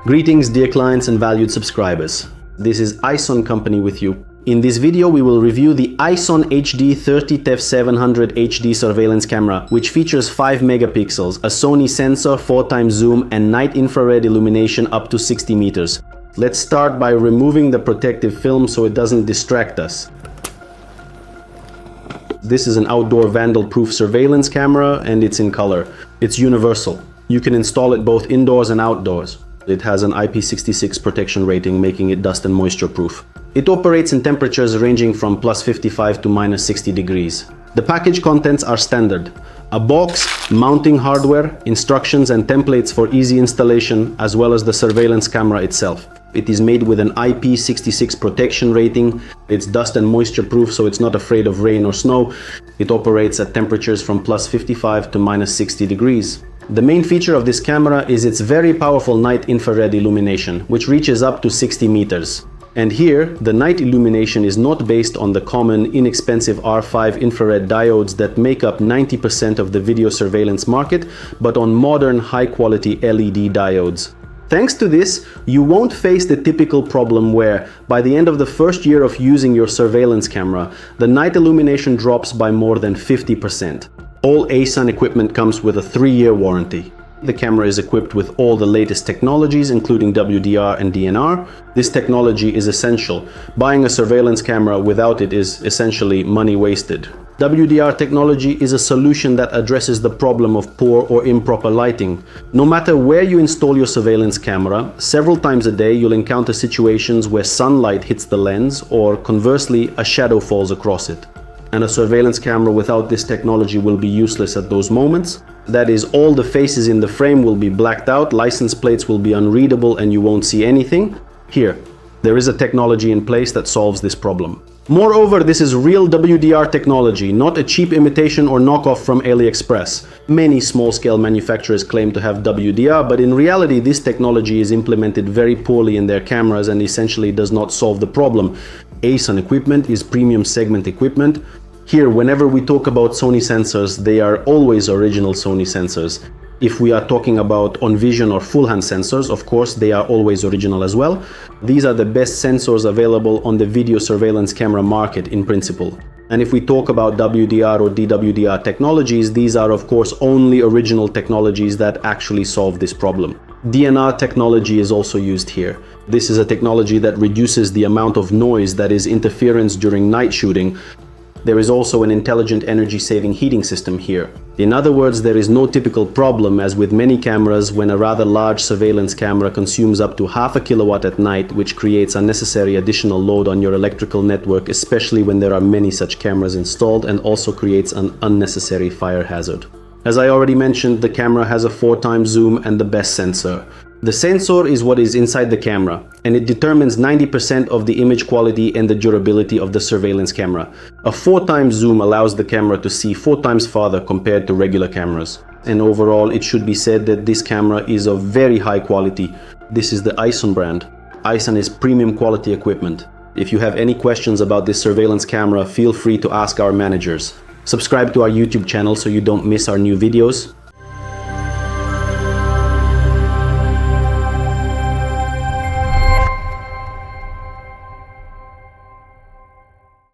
Greetings dear clients and valued subscribers. This is Ison company with you. In this video we will review the Ison AHD30T-EF-700 HD surveillance camera, which features 5 megapixels, a Sony sensor, 4x zoom and night infrared illumination up to 60 meters. Let's start by removing the protective film so it doesn't distract us. This is an outdoor vandal-proof surveillance camera and it's in color. It's universal. You can install it both indoors and outdoors. It has an IP66 protection rating, making it dust and moisture proof. It operates in temperatures ranging from +55 to -60 degrees. The package contents are standard: a box, mounting hardware, instructions and templates for easy installation, as well as the surveillance camera itself. It is made with an IP66 protection rating. It's dust and moisture proof, so it's not afraid of rain or snow. It operates at temperatures from +55 to -60 degrees. The main feature of this camera is its very powerful night infrared illumination, which reaches up to 60 meters. And here, the night illumination is not based on the common, inexpensive R5 infrared diodes that make up 90% of the video surveillance market, but on modern, high-quality LED diodes. Thanks to this, you won't face the typical problem where, by the end of the first year of using your surveillance camera, the night illumination drops by more than 50%. All Ison equipment comes with a 3-year warranty. The camera is equipped with all the latest technologies, including WDR and DNR. This technology is essential. Buying a surveillance camera without it is essentially money wasted. WDR technology is a solution that addresses the problem of poor or improper lighting. No matter where you install your surveillance camera, several times a day you'll encounter situations where sunlight hits the lens or, conversely, a shadow falls across it. And a surveillance camera without this technology will be useless at those moments. That is, all the faces in the frame will be blacked out, license plates will be unreadable and you won't see anything. Here, there is a technology in place that solves this problem. Moreover, this is real WDR technology, not a cheap imitation or knockoff from AliExpress. Many small-scale manufacturers claim to have WDR, but in reality this technology is implemented very poorly in their cameras and essentially does not solve the problem. Ison equipment is premium segment equipment. Here, whenever we talk about Sony sensors, they are always original Sony sensors. If we are talking about on-vision or full-hand sensors, of course, they are always original as well. These are the best sensors available on the video surveillance camera market in principle. And if we talk about WDR or DWDR technologies, these are of course only original technologies that actually solve this problem. DNR technology is also used here. This is a technology that reduces the amount of noise, that is interference during night shooting. There is also an intelligent energy-saving heating system here. In other words, there is no typical problem, as with many cameras, when a rather large surveillance camera consumes up to half a kilowatt at night, which creates unnecessary additional load on your electrical network, especially when there are many such cameras installed, and also creates an unnecessary fire hazard. As I already mentioned, the camera has a 4x zoom and the best sensor. The sensor is what is inside the camera, and it determines 90% of the image quality and the durability of the surveillance camera. A 4x zoom allows the camera to see 4 times farther compared to regular cameras. And overall, it should be said that this camera is of very high quality. This is the Ison brand. Ison is premium quality equipment. If you have any questions about this surveillance camera, feel free to ask our managers. Subscribe to our YouTube channel so you don't miss our new videos.